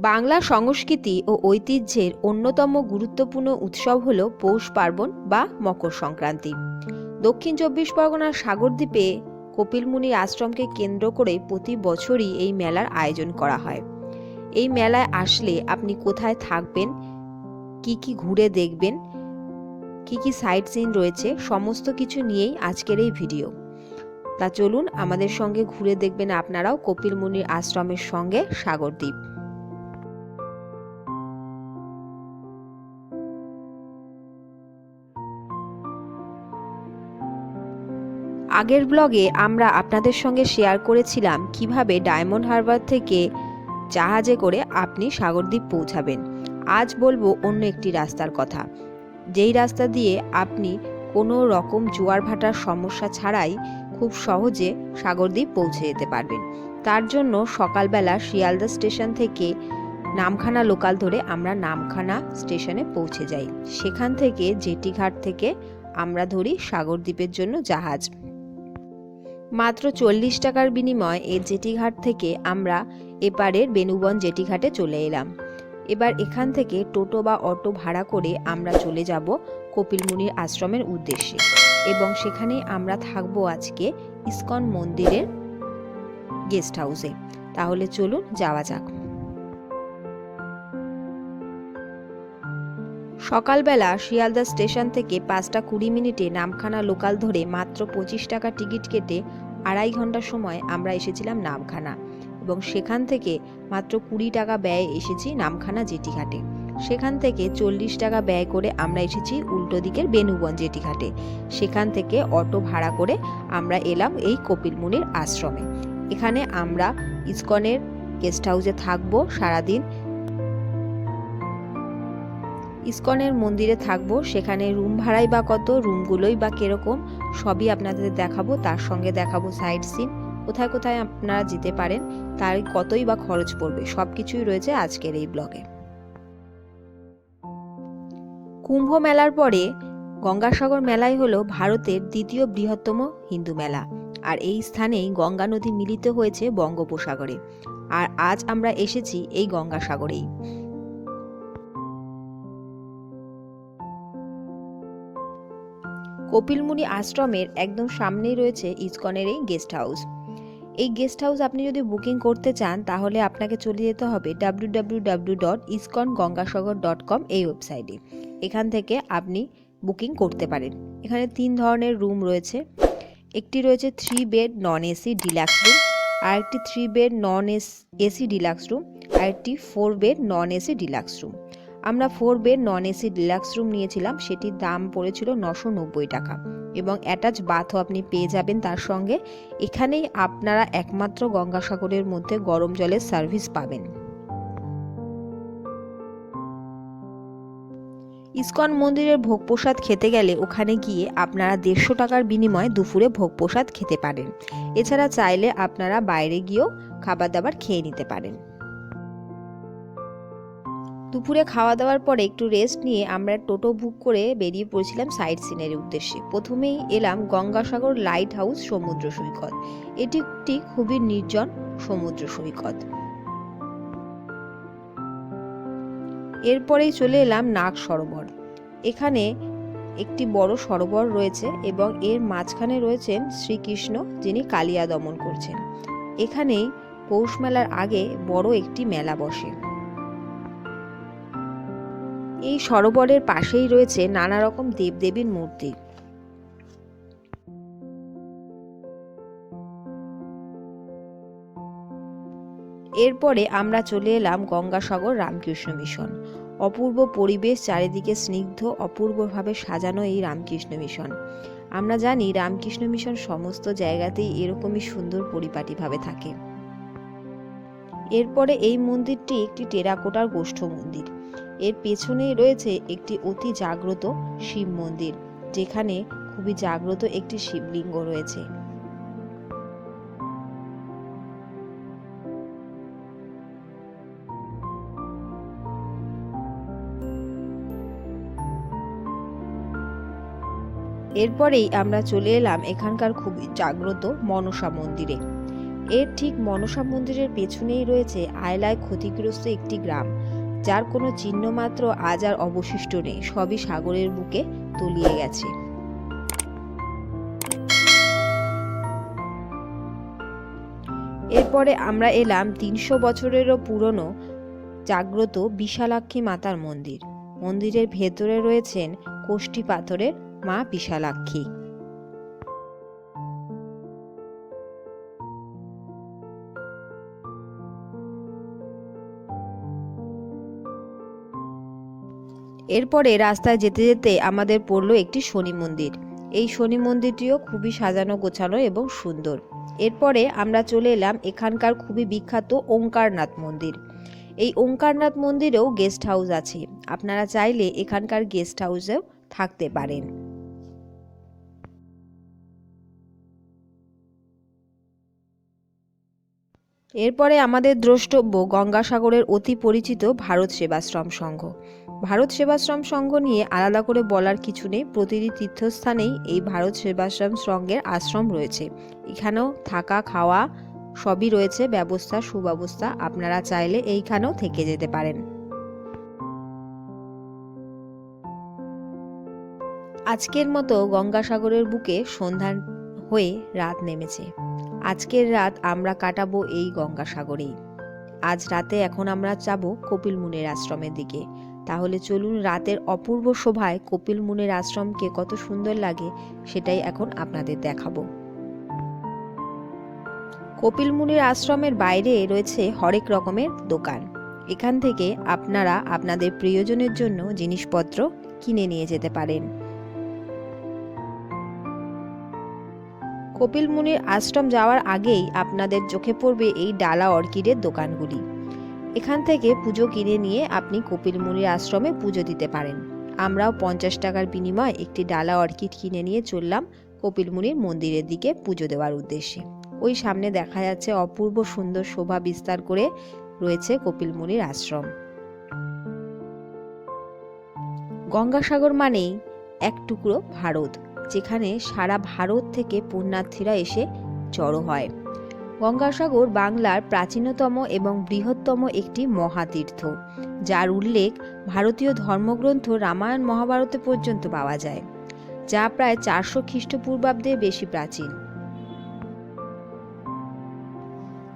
বাংলা সংস্কৃতি ও ঐতিহ্যের অন্যতম গুরুত্বপূর্ণ উৎসব হল পৌষ পার্বণ বা মকর সংক্রান্তি। দক্ষিণ চব্বিশ পরগনার সাগরদ্বীপে কপিল মুনির আশ্রমকে কেন্দ্র করে প্রতি বছরই এই মেলার আয়োজন করা হয়। এই মেলায় আসলে আপনি কোথায় থাকবেন, কি ঘুরে দেখবেন, কি সাইট সিন রয়েছে, সমস্ত কিছু নিয়েই আজকের এই ভিডিও। তা চলুন আমাদের সঙ্গে ঘুরে দেখবেন আপনারাও কপিল মুনির আশ্রমের সঙ্গে সাগরদ্বীপ। আগের ব্লগে আমরা আপনাদের সঙ্গে শেয়ার করেছিলাম কিভাবে ডায়মন্ড হারবার থেকে জাহাজে করে আপনি সাগরদ্বীপ পৌঁছাবেন। আজ বলবো অন্য একটি রাস্তার কথা, যেই রাস্তা দিয়ে আপনি কোনো রকম জোয়ার ভাটার সমস্যা ছাড়াই খুব সহজে সাগরদ্বীপ পৌঁছে যেতে পারবেন। তার জন্য সকালবেলা শিয়ালদা স্টেশন থেকে নামখানা লোকাল ধরে আমরা নামখানা স্টেশনে পৌঁছে যাই। সেখান থেকে জেটিঘাট থেকে আমরা ধরি সাগরদ্বীপের জন্য জাহাজ। মাত্র 40 টাকার বিনিময়ে এই জেটিঘাট থেকে আমরা এপারের বেনুবন জেটিঘাটে চলে এলাম। এবার এখান থেকে টোটো বা অটো ভাড়া করে আমরা চলে যাব কপিল মুনির আশ্রমের উদ্দেশ্যে, এবং সেখানেই আমরা থাকবো আজকে ইসকন মন্দিরের গেস্ট হাউসে। তাহলে চলুন যাওয়া যাক। সকালবেলা শিয়ালদা স্টেশন থেকে 5:20 নামখানা লোকাল ধরে মাত্র 25 টাকা টিকিট কেটে 2.5 ঘন্টা সময় আমরা এসেছিলাম নামখানা, এবং সেখান থেকে মাত্র 20 টাকা ব্যয়ে এসেছি নামখানা জেটিঘাটে। সেখান থেকে 40 টাকা ব্যয় করে আমরা এসেছি উল্টো দিকের বেনুবন জেটিঘাটে। সেখান থেকে অটো ভাড়া করে আমরা এলাম এই কপিল মুনির আশ্রমে। এখানে আমরা ইসকনের গেস্ট হাউসে থাকবো সারাদিন। ইসকনের মন্দিরে থাকবো, সেখানে রুম ভাড়াই বা কত, রুমগুলোই বা কিরকম, সবই আপনাদের দেখাবো। তার সঙ্গে দেখাবো সাইট সিন, কোথায় কোথায় আপনারা যেতে পারেন, তার কতই বা খরচ পড়বে, সবকিছুই রয়েছে আজকের এই ব্লগে। কুম্ভ মেলার পরে গঙ্গাসাগর মেলাই হলো ভারতের দ্বিতীয় বৃহত্তম হিন্দু মেলা, আর এই স্থানেই গঙ্গা নদী মিলিত হয়েছে বঙ্গোপসাগরে। আর আজ আমরা এসেছি এই গঙ্গাসাগরেই। কপিল মুনি আশ্রমের একদম সামনেই রয়েছে ইসকনের এই গেস্ট হাউস। এই গেস্ট হাউস আপনি যদি বুকিং করতে চান তাহলে আপনাকে চলে যেতে হবে www.iskongangasagar.com এই ওয়েবসাইটে। এখান থেকে আপনি বুকিং করতে পারেন। এখানে 3 ধরনের রুম রয়েছে। একটি রয়েছে 3 bed non AC deluxe room, আর একটি 3 bed non AC deluxe room, আর একটি 4 bed non AC deluxe room. আমরা 4 bed non AC deluxe room নিয়েছিলাম, সেটির দাম পড়েছিল 990 টাকা, এবং অ্যাটাচ বাথও আপনি পেয়ে যাবেন তার সঙ্গে। এখানেই আপনারা একমাত্র গঙ্গাসাগরের মধ্যে গরম জলের সার্ভিস পাবেন। ইসকন মন্দিরের ভোগ প্রসাদ খেতে গেলে ওখানে গিয়ে আপনারা 150 টাকার বিনিময়ে দুপুরে ভোগ প্রসাদ খেতে পারেন। এছাড়া চাইলে আপনারা বাইরে গিয়েও খাবার দাবার খেয়ে নিতে পারেন। দুপুরে খাওয়া দাওয়ার পরে একটু রেস্ট নিয়ে আমরা টোটো বুক করে বেরিয়ে পড়েছিলাম সাইট সিনের উদ্দেশ্যে। প্রথমেই এলাম গঙ্গাসাগর লাইট হাউস সমুদ্র সৈকত। এটি একটি খুবই নির্জন সমুদ্র সৈকত। এরপরেই চলে এলাম নাগ সরোবর। এখানে একটি বড় সরোবর রয়েছে, এবং এর মাঝখানে রয়েছেন শ্রীকৃষ্ণ, যিনি কালিয়া দমন করছেন। এখানেই পৌষ মেলার আগে বড় একটি মেলা বসে। এই সরোবরের পাশেই রয়েছে নানা রকম দেবদেবীর মূর্তি। এরপরে আমরা চলে এলাম গঙ্গাসাগর রামকৃষ্ণ মিশন। অপূর্ব পরিবেশ, চারিদিকে স্নিগ্ধ, অপূর্বভাবে সাজানো এই রামকৃষ্ণ মিশন। আমরা জানি রামকৃষ্ণ মিশন সমস্ত জায়গাতেই এরকমই সুন্দর পরিপাটিভাবে থাকে। এরপরে এই মন্দিরটি একটি টেরাকোটার গোষ্ঠ মন্দির। এর পেছনেই রয়েছে একটি অতি জাগ্রত শিব মন্দির, যেখানে খুবই জাগ্রত একটি শিবলিঙ্গ রয়েছে। এরপরেই আমরা চলে এলাম এখানকার খুবই জাগ্রত মনসা মন্দিরে। এর ঠিক মনসা মন্দিরের পেছনেই রয়েছে আয়লায় ক্ষতিগ্রস্ত একটি গ্রাম, যার কোনো চিহ্ন মাত্র আজ আর অবশিষ্ট নেই, সবই সাগরের বুকে তলিয়ে গেছে। এরপরে আমরা এলাম ৩০০ বছরেরও পুরনো জাগ্রত বিশালাক্ষী মাতার মন্দির। মন্দিরের ভেতরে রয়েছেন কোষ্ঠী পাথরের মা বিশালাক্ষী। এরপরে রাস্তায় যেতে যেতে আমাদের পড়লো একটি শনি মন্দির। এই শনি মন্দিরটিও খুবই সাজানো গোছানো এবং সুন্দর। এরপরে আমরা চলে এলাম এখানকার খুবই বিখ্যাত ওঙ্কারনাথ মন্দির। এই ওঙ্কারনাথ মন্দিরেও গেস্ট হাউস আছে, আপনারা চাইলে এখানকার গেস্ট হাউসেও থাকতে পারেন। এরপরে আমাদের দ্রষ্টব্য গঙ্গাসাগরের অতি পরিচিত ভারত সেবাশ্রম সংঘ। ভারত সেবাশ্রম সংঘ নিয়ে আলাদা করে বলার কিছু নেই, প্রতিটি তীর্থস্থানেই এই ভারত সেবাশ্রম সংঘের আশ্রম রয়েছে। এখানেও থাকা খাওয়া সবই রয়েছে ব্যবস্থা, সুব্যবস্থা, আপনারা চাইলে এইখানেও থেকে যেতে পারেন। আজকের মতো গঙ্গাসাগরের বুকে সন্ধ্যা হয়ে রাত নেমেছে। আজকের রাত আমরা কাটাবো এই গঙ্গাসাগরেই। আজ রাতে এখন আমরা যাব কপিল মুনির আশ্রমের দিকে। তাহলে চলুন, রাতের অপূর্ব শোভায় কপিল মুনির আশ্রমকে কত সুন্দর লাগে সেটাই এখন আপনাদের দেখাবো। কপিল মুনির আশ্রমের বাইরে রয়েছে হরেক রকমের দোকান। এখান থেকে আপনারা আপনাদের প্রিয়জনের জন্য জিনিসপত্র কিনে নিয়ে যেতে পারেন। কপিল মুনির আশ্রম যাওয়ার আগেই আপনাদের চোখে পড়বে এই ডালা অর্কিডের দোকানগুলি। এখান থেকে পুজো কিনে নিয়ে আপনি কপিল মুনির আশ্রমে পুজো দিতে পারেন। আমরাও 50 টাকার বিনিময়ে একটি ডালা অর্কিড কিনে নিয়ে চললাম কপিল মুনির মন্দিরের দিকে পুজো দেওয়ার উদ্দেশ্যে। ওই সামনে দেখা যাচ্ছে অপূর্ব সুন্দর শোভা বিস্তার করে রয়েছে কপিল মুনির আশ্রম। গঙ্গাসাগর মানেই এক টুকরো ভারত, যেখানে সারা ভারত থেকে পুণ্যার্থীরা এসে জড়ো হয়। গঙ্গাসাগর বাংলার প্রাচীনতম এবং বৃহত্তম একটি মহাতীর্থ, যার উল্লেখ ভারতীয় ধর্মগ্রন্থ রামায়ণ মহাভারতে পর্যন্ত পাওয়া যায়, যা প্রায় 400 খ্রিস্টপূর্বাব্দের বেশি প্রাচীন।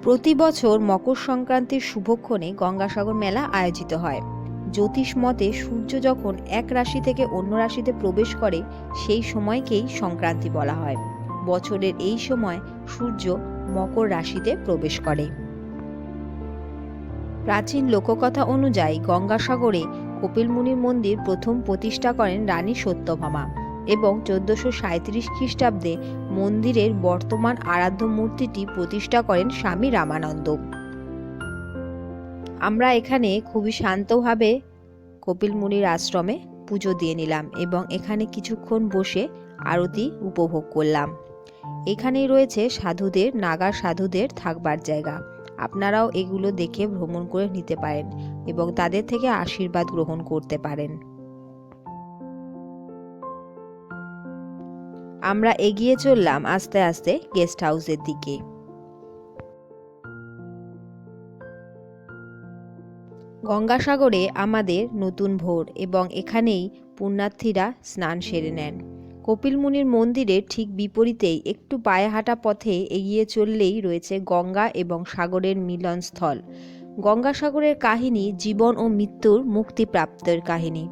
প্রতি বছর মকর সংক্রান্তির শুভক্ষণে গঙ্গাসাগর মেলা আয়োজিত হয়। জ্যোতিষ মতে সূর্য যখন এক রাশি থেকে অন্য রাশিতে প্রবেশ করে সেই সময়কেই সংক্রান্তি বলা হয়। বছরের এই সময় সূর্য মকর রাশিতে প্রবেশ করে। প্রাচীন লোককথা অনুযায়ী গঙ্গাসাগরে কপিল মুনির মন্দির প্রথম প্রতিষ্ঠা করেন রানী সত্যভামা এবং 1437 খ্রিস্টাব্দে মন্দিরের বর্তমান আরাধ্য মূর্তিটি প্রতিষ্ঠা করেন স্বামী রামানন্দ। আমরা এখানে খুবই শান্তভাবে কপিল মুনির আশ্রমে পুজো দিয়ে নিলাম এবং এখানে কিছুক্ষণ বসে আরতি উপভোগ করলাম। এখানেই রয়েছে সাধুদের, নাগা সাধুদের থাকবার জায়গা। আপনারাও এগুলো দেখে ভ্রমণ করে নিতে পারেন এবং তাদের থেকে আশীর্বাদ গ্রহণ করতে পারেন। আমরা এগিয়ে চললাম আস্তে আস্তে গেস্ট হাউসের দিকে। গঙ্গাসাগরে আমাদের নতুন ভোর এবং এখানেই পুণ্যার্থীরা স্নান সেরে নেন। কপিল মুনির মন্দিরের ঠিক বিপরীতেই একটু পায়ে হাঁটা পথে এগিয়ে চললেই রয়েছে গঙ্গা এবং সাগরের মিলনস্থল। গঙ্গাসাগরের কাহিনী জীবন ও মৃত্যুর মুক্তিপ্রাপ্তের কাহিনী।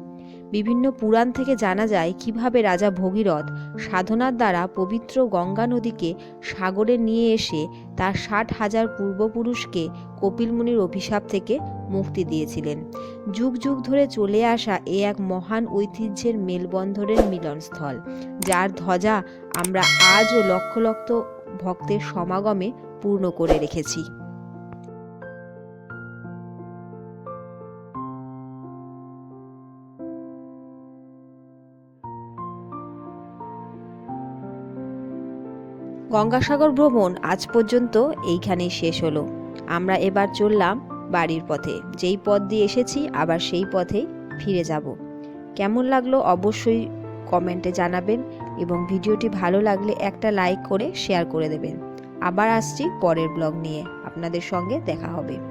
বিভিন্ন পুরাণ থেকে জানা যায় কিভাবে রাজা ভগীরথ সাধনার দ্বারা পবিত্র গঙ্গা নদীকে সাগরে নিয়ে এসে তার 60,000 পূর্বপুরুষকে কপিল মুনির অভিশাপ থেকে মুক্তি দিয়েছিলেন। যুগ যুগ ধরে চলে আসা এ এক মহান ঐতিহ্যের মেলবন্ধনের মিলনস্থল, যার ধ্বজা আমরা আজও লক্ষ লক্ষ ভক্তের সমাগমে পূর্ণ করে রেখেছি। গঙ্গাসাগর ভ্রমণ আজ পর্যন্ত এইখানেই শেষ হলো। আমরা এবার চললাম বাড়ির পথে। যেই পথ দিয়ে এসেছি আবার সেই পথেই ফিরে যাব। কেমন লাগলো অবশ্যই কমেন্টে জানাবেন এবং ভিডিওটি ভালো লাগলে একটা লাইক করে শেয়ার করে দেবেন। আবার আসছি পরের ব্লগ নিয়ে, আপনাদের সঙ্গে দেখা হবে।